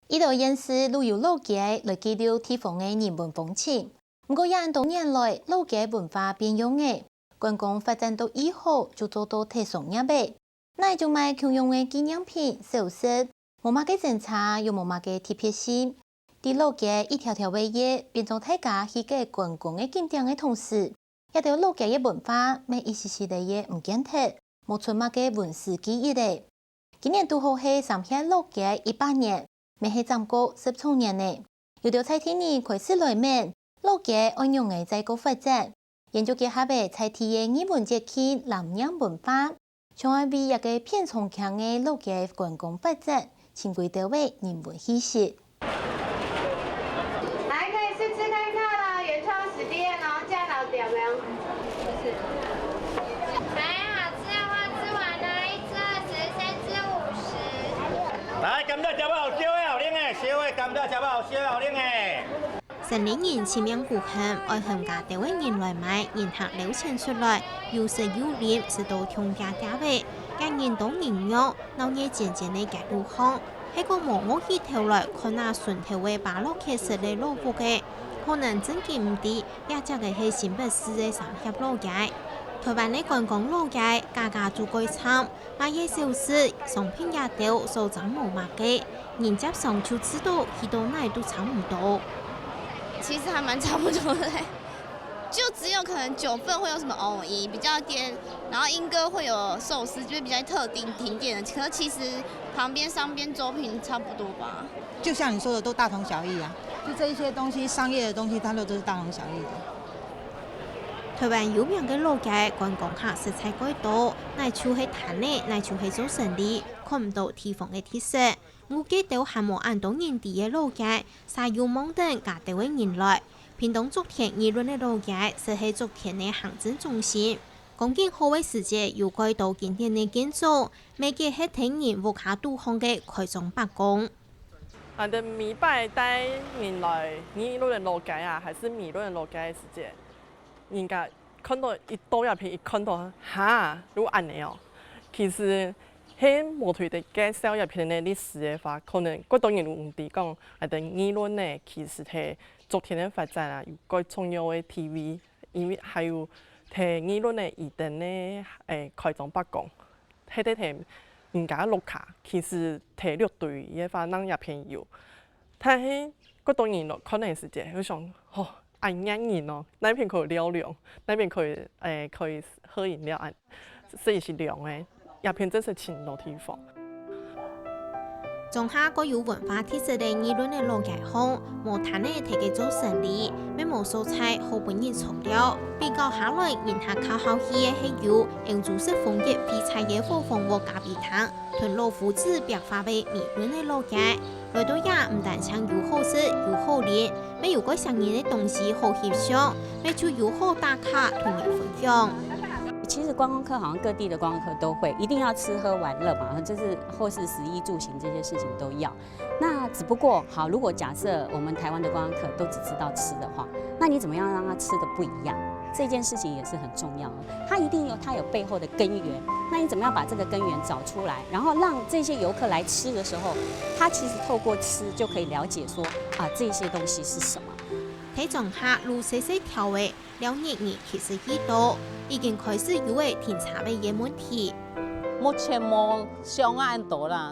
呢度演示旅游老街来记录地方的人文风情。不过，廿多年来，老街文化变样嘅，观光发展到以后就做到提倡入呗。那就卖常用嘅纪念品、首饰，冇乜嘅政策，又冇乜嘅特別性。啲老街一條條嘅嘢，變做大家去嘅觀光嘅景點嘅同時，一條老街嘅文化，咪一時時嘅嘢唔見脫，冇出乜嘅文史記憶咧。今年都好係上片老街100年，咪係暫過10年呢。有條菜天呢開始來面，老街按用嘅再個發展，研究結合嘅菜天嘅日本節氣南洋文化，從而為一個偏重強嘅老街觀光發展，潛歸到位人文氣息。來，可以試吃看看啦，原創實店哦，價老點沒有？是。來，好吃的話，吃完呢，1隻20，3隻50。來，甘蔗食飽，燒的好靚誒，燒的甘蔗食飽，燒的好靚誒。城里人前面顧客愛向家地位人來買，然後流傳出來，有食有飲，直到鄉家價位，家人都人肉，鬧嘢漸漸的解路行。喺個毛屋起頭來，看那順頭嘅把路開始嘅路過嘅，可能真見唔啲，也只嘅係新北市嘅三峽路街。台灣嘅觀光路街，家家做改參，買嘢小事，商品也掉，數漲冇乜嘅，人接上就知道，去到哪都差唔多。其實還蠻差不多的，就只有可能9份會有什麼藕衣比較顛，然後鶯歌會有壽司，就是比較特定點的。可是其實旁邊商邊周邊差不多吧。就像你說的，都大同小異啊。就這一些東西，商業的東西，它都是大同小異的。台灣有名嘅老街觀光客食材改多，乃處係攤呢，乃處係做生意，看唔到地方嘅特色。我記得還冇按到人地嘅老街，沙有網等家地位人來。屏東竹田議論嘅老街是喺竹田嘅行政中心。講緊好嘅時節，有改到景點嘅建築，每個係聽人無卡度行嘅開張白宮。的每擺帶人來議論嘅老街啊，還是議論嘅老街嘅時節，人家看到一到入去，一看到哈，如果安尼哦，其實。喺無推的介紹入邊嘅歷史嘅話，可能嗰當然唔知講，係啲議論呢，其實係昨天嘅發展啊，有個重要嘅 TV， 因為還有睇議論嘅移動呢，開張白宮，喺啲睇人家錄卡，其實睇綠隊嘅話，人入邊有，但係嗰當然咯，可能時節，佢想，哦，按啱人咯，那邊可以聊涼，那邊可以喝飲料，所以是涼嘅。入邊真係前路地方。仲下個有文化特色嘅議論嘅老街巷，無攤呢提嘅做生意，咩無蔬菜好本人材料，比較下來人下靠好氣嘅係有，用主式風格配菜嘅火鳳和咖啡湯，同老夫子白化為議論嘅老街。來到也唔但唱有好食有好練，咩有個上癮嘅東西好翕相，咩就有好打卡同人分享。其實觀光客好像各地的觀光客都會，一定要吃喝玩樂嘛，就是或是食衣住行這些事情都要。那只不過好，如果假設我們台灣的觀光客都只知道吃的話，那你怎麼樣讓他吃的不一樣？這件事情也是很重要。他一定有他有背後的根源，那你怎麼樣把這個根源找出來，然後讓這些遊客來吃的時候，他其實透過吃就可以了解說啊，這些東西是什麼。睇仲下路細細條嘅了熱熱其實幾多，已經開始有嘅調查嘅嘢問題。目前冇上岸多啦，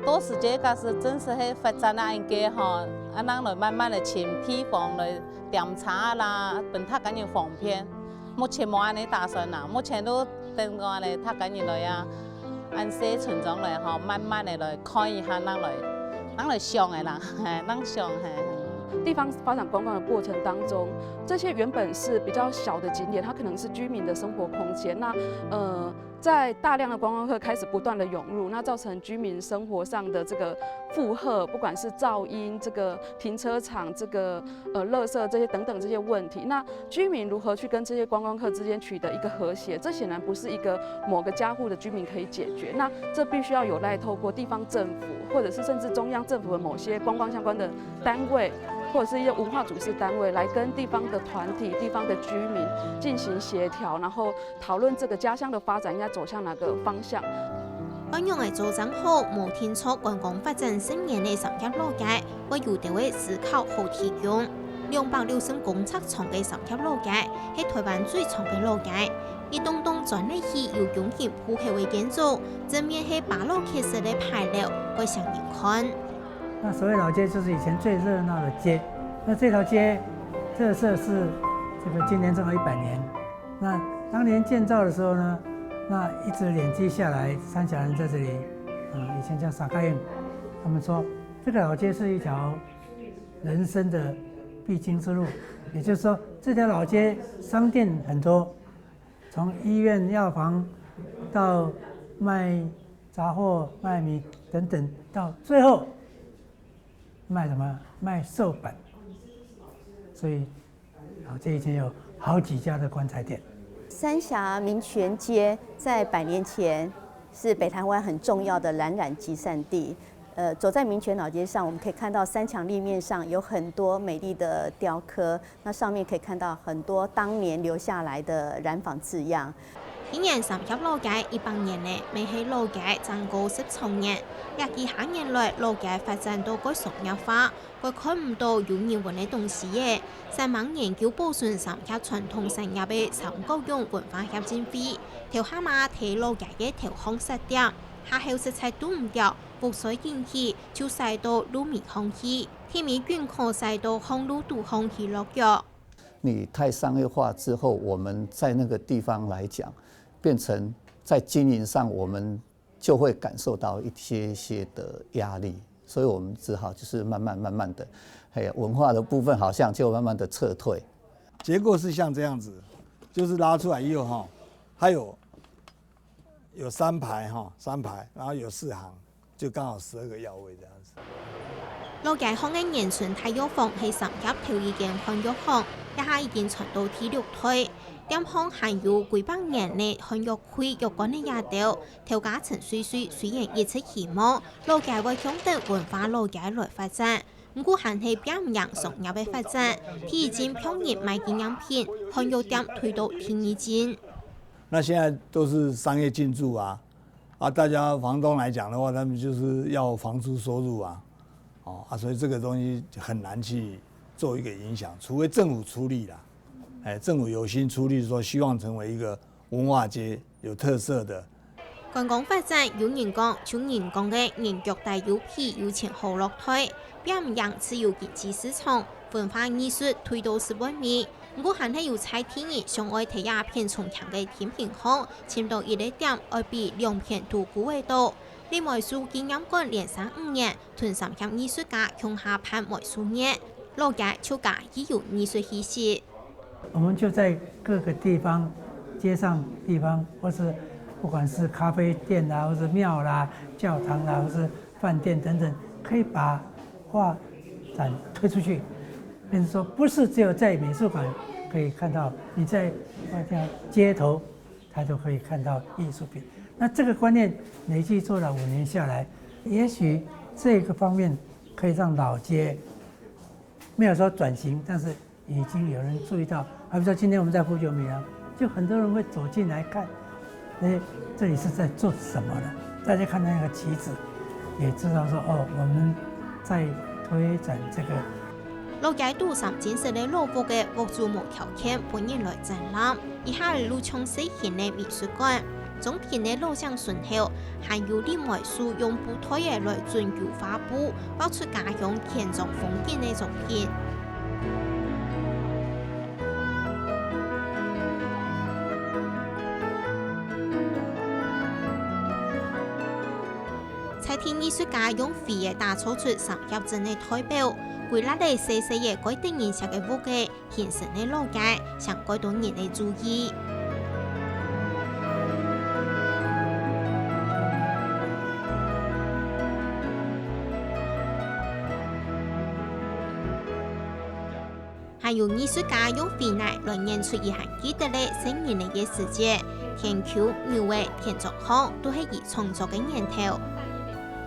到時這個是真是喺發展啊應該吼，啊人來慢慢來請批房來調查啦，等他緊要方便。目前冇安尼打算啦，目前都等個嚟他緊要來啊，按些村長來吼，慢慢嚟來看一下人來上嘅啦，人上係。地方發展觀光的過程當中，這些原本是比較小的景點，它可能是居民的生活空間。那在大量的觀光客開始不斷的湧入，那造成居民生活上的這個負荷，不管是噪音、這個停車場、這個垃圾這些等等這些問題。那居民如何去跟這些觀光客之間取得一個和諧？這顯然不是一個某個家戶的居民可以解決。那這必須要有賴透過地方政府，或者是甚至中央政府的某些觀光相關的單位，或者是一些文化主事單位，來跟地方的團體、地方的居民進行協調，然後討論這個家鄉的發展應該走向哪個方向。安用嘅做账号冇听错观光发展10年嘅三峡路街，我有地位思考好提供。260公尺長嘅三峽路街係台灣最長嘅路街，一棟棟專利器由永慶鋪設為建築，正面係8路開式嘅牌樓，會向人看。那所謂老街就是以前最熱鬧的街，那這條街特色是這個今年正好100年。那當年建造的時候呢，那一直累積下來，三峽人在這裡，以前叫撒卡印，他們說這個老街是一條人生的必經之路，也就是說，這條老街商店很多，從醫院、藥房到賣雜貨、賣米等等，到最後賣什麼？賣壽板。所以老街以前有好幾家的棺材店。三峽民權街在100年前是北台灣很重要的藍染集散地。走在民權老街上，我們可以看到3牆立面上有很多美麗的雕刻，那上面可以看到很多當年留下來的染坊字樣。今年三峽路街100年嚟，未喺路街增高10重年，廿幾下年來路街發展到該商業化，佢看唔到有人文嘅東西嘅。3萬研究保存三峽傳統產業嘅3個用文化協進會，條下馬睇路街嘅條巷實點，下後實在都唔掉。覆水引起就曬到路面空氣，天面均可曬到紅路堵空氣落腳。你太商業化之後，我們在那個地方來講，變成在經營上，我們就會感受到一些的壓力，所以我們只好就是慢慢的，文化的部分好像就慢慢的撤退。結構是像這樣子，就是拉出來以後哈，還有3排哈，3排，然後有4行。就剛好12個藥位這樣子。路街巷嘅延春太藥房係三峽頭一間漢藥行，一下已經傳到第6代。店行還有幾百年嘅漢藥會有關嘅夜店，條價陳水雖然一直希望路街會向着文化路街來發展，不過還係表唔讓商業嘅發展，已經向人賣紀念品，漢藥店推到天一間。那現在都是商業進駐啊。大家房東來講的話，他們就是要房租收入啊，所以這個東西很難去做一個影響，除非政府出力啦，政府有心出力，說希望成為一個文化街有特色的。觀光發展有人講，像人講嘅人腳大有皮有錢好落推，表唔讓自由經濟市場，文化藝術推到10萬米。不過還係有菜天兒上愛睇鴉片重強嘅甜品行，簽到1個點，愛比2片都古味道。另外，數紀念館連3、5年，屯三峽藝術家向下攀每數年，路街超價已有藝術氣息。我們就在各個地方、街上地方，或是不管是咖啡店啦，或是廟啦、教堂啦，或是飯店等等，可以把畫展推出去。變成說，不是只有在美術館可以看到，你在街頭，它就可以看到藝術品。那這個觀念累計做了5年下來，也許這個方面可以讓老街沒有說轉型，但是已經有人注意到。比如說今天我們在富久米廊，就很多人會走進來看，這裡是在做什麼呢？大家看到那個旗子，也知道說哦，我們在推展這個。路街都3件式嘅老屋嘅屋主無條件本人來展覽，以下係路從細型嘅美術館，總片嘅路上順後，還有另外數用布推嘅來進油畫布，畫出家鄉田莊風景嘅作品。菜天藝術家用飛嘅打造出三峽鎮嘅代表。為了嚟細細嘅改定認識嘅屋嘅現成嘅路街，想改到人嘅注意。還有藝術家用飛奶來演出一項記得嘅新年嘅世界，田丘、牛尾、田莊巷都係以創作嘅念頭。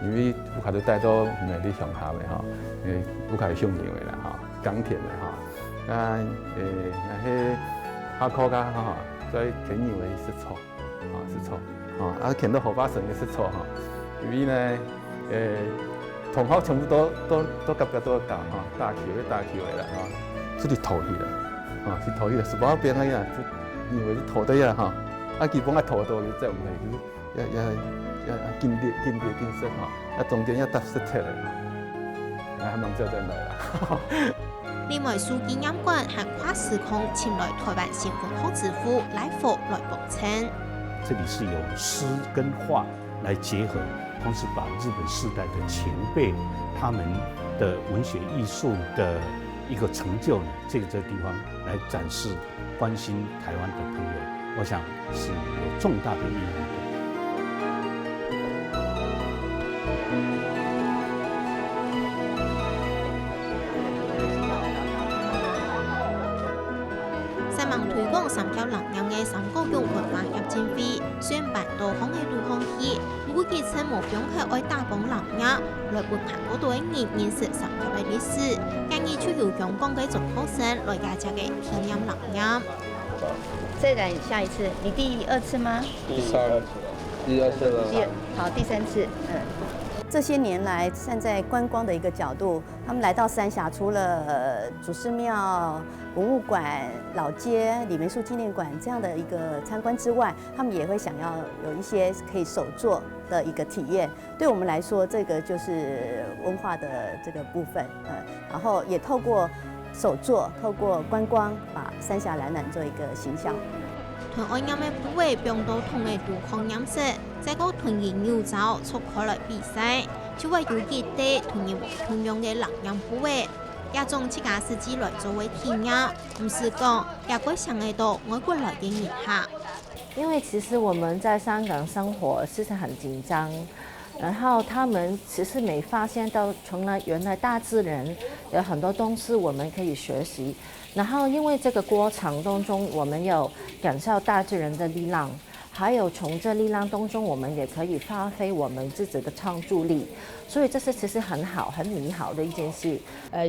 因為有較多帶到美麗鄉下嘅吼，有較向陽嘅啦吼，耕田嘅吼，那些下課甲吼，在田裡面是錯，是錯。看到后巴省的是错哈，因为呢，同胞全部都感觉都搞哈，大球的啦哈，出去投去了，是投去了，是包边个呀，就以为是投的呀哈，基本投到就在我们那就是要经深哈，中间要搭实体的，还蛮少真来啦。另外，书记监管还跨时空前来台湾新闻好之父来福来帮衬。这里是由诗跟画来结合，同时把日本世代的前辈他们的文学艺术的一个成就呢，这个地方来展示关心台湾的朋友，我想是有重大的意义的。推广三峡南洋嘅3個月文化協進會，雖然辦到好嘅路行去，不過佢趁目標係愛打幫南洋，來文行嗰度嘅人認識三峽嘅歷史，建議就由香港嘅中學生來加入嘅體驗南洋。再來下一次，你第2次嗎？第2次了。好，第3次，这些年来，站在观光的一个角度，他们来到三峡，除了祖师庙、文物馆、老街、李梅树纪念馆这样的一个参观之外，他们也会想要有一些可以手作的一个体验。对我们来说，这个就是文化的这个部分，然后也透过手作、透过观光，把三峡冉冉做一个形象。團愛飲嘅部位變到同嘅路況飲食，這個團員要走出開來比賽，就為要記得團員同樣嘅南洋部位，也種自家司機來作為體驗，唔是講也會想得到外國來嘅人客。因為其實我們在香港生活是很緊張，然後他們其實沒發現到，原來大自然有很多東西我們可以學習。然後，因為這個過程當中，我們有感受大自然的力量，還有從這力量當中，我們也可以發揮我們自己的創造力。所以，這是其實很好、很美好的一件事。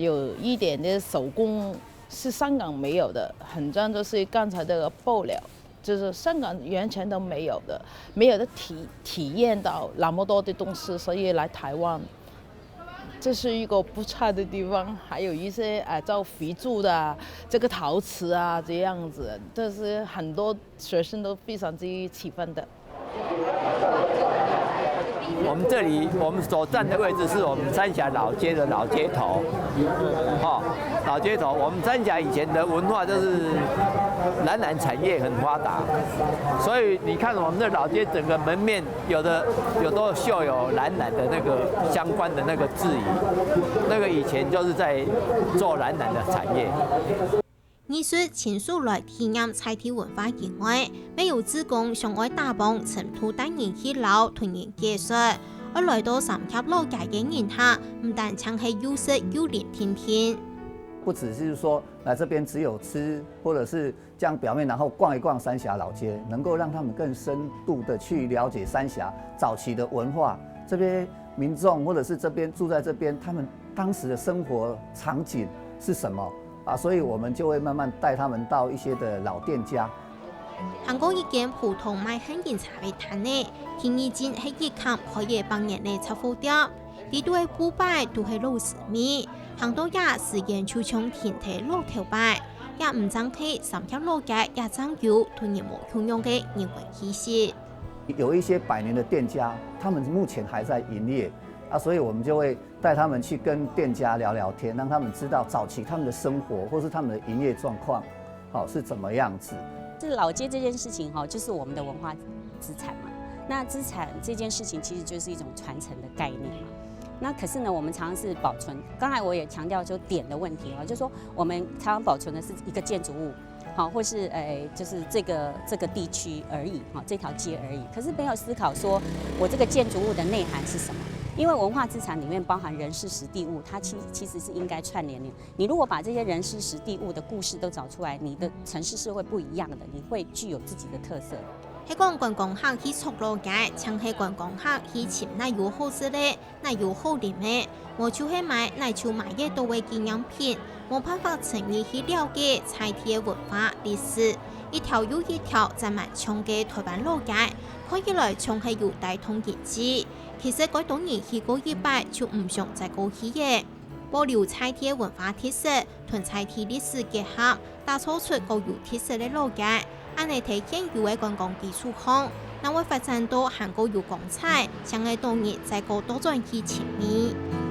有一點的手工是香港沒有的，很多就是剛才這個布料，就是香港完全都沒有的，沒有的體驗到那麼多的東西，所以來台灣。這是一個不差的地方，還有一些做肥豬的這個陶瓷啊，這樣子，這是很多學生都非常之喜歡的。我們這裡，我們所站的位置是我們三峽老街的老街頭，老街頭。我們三峽以前的文化就是冉冉產業很發達，所以你看我們的老街整個門面有都繡有冉冉的那個相關的那個字語，那個以前就是在做冉冉的產業。藝術前述來體驗在地文化以外，沒有志工上愛打幫成都帶人去撈團員技術，而來到三峽老街嘅人客，唔但淨係優質又連天天。不只是說來這邊只有吃，或者是這樣表面，然後逛一逛三峽老街，能夠讓他們更深度的去了解三峽早期的文化，這邊民眾或者是這邊住在這邊，他們當時的生活場景是什麼？所以我們就會慢慢帶他們到一些的老店家。韓國一間普通賣很飲茶嘅攤呢，天意間係一間可以幫人嘅茶貨店，呢度嘅鋪擺都係老市面，很多也是研究從天體老頭擺，也唔爭氣三峽老街也爭有團人無共用嘅人文氣息。有一些百年的店家，他們目前還在營業。所以我們就會帶他們去跟店家聊聊天，讓他們知道早期他們的生活或是他們的營業狀況，是怎麼樣子。這老街這件事情就是我們的文化資產嘛。那資產這件事情其實就是一種傳承的概念嘛。那可是呢，我們常常是保存。剛才我也強調就點的問題啊，就是說我們常常保存的是一個建築物，好，或是就是這個地區而已，哈，這條街而已。可是沒有思考說我這個建築物的內涵是什麼？因為文化資產裡面包含人事時地物，它其實是應該串聯的。你如果把這些人事時地物的故事都找出來，你的城市是會不一樣的，你會具有自己的特色。喺講觀光客去出老街，像係觀光客去尋那有好食咧，那有好飲嘅，我就係買那就買嘅都係紀念品，冇辦法誠意去了解在地嘅文化歷史。一条又一條站滿長嘅台灣老街，看起來像係有大同建制。其實該當年去過一擺就唔想再過去嘅。保留菜地文化特色同菜地歷史結合，打造出個有特色嘅老街。安尼睇見有嘅觀光基礎好，那會發展到韓國有光彩，想喺當年再過多轉去前面。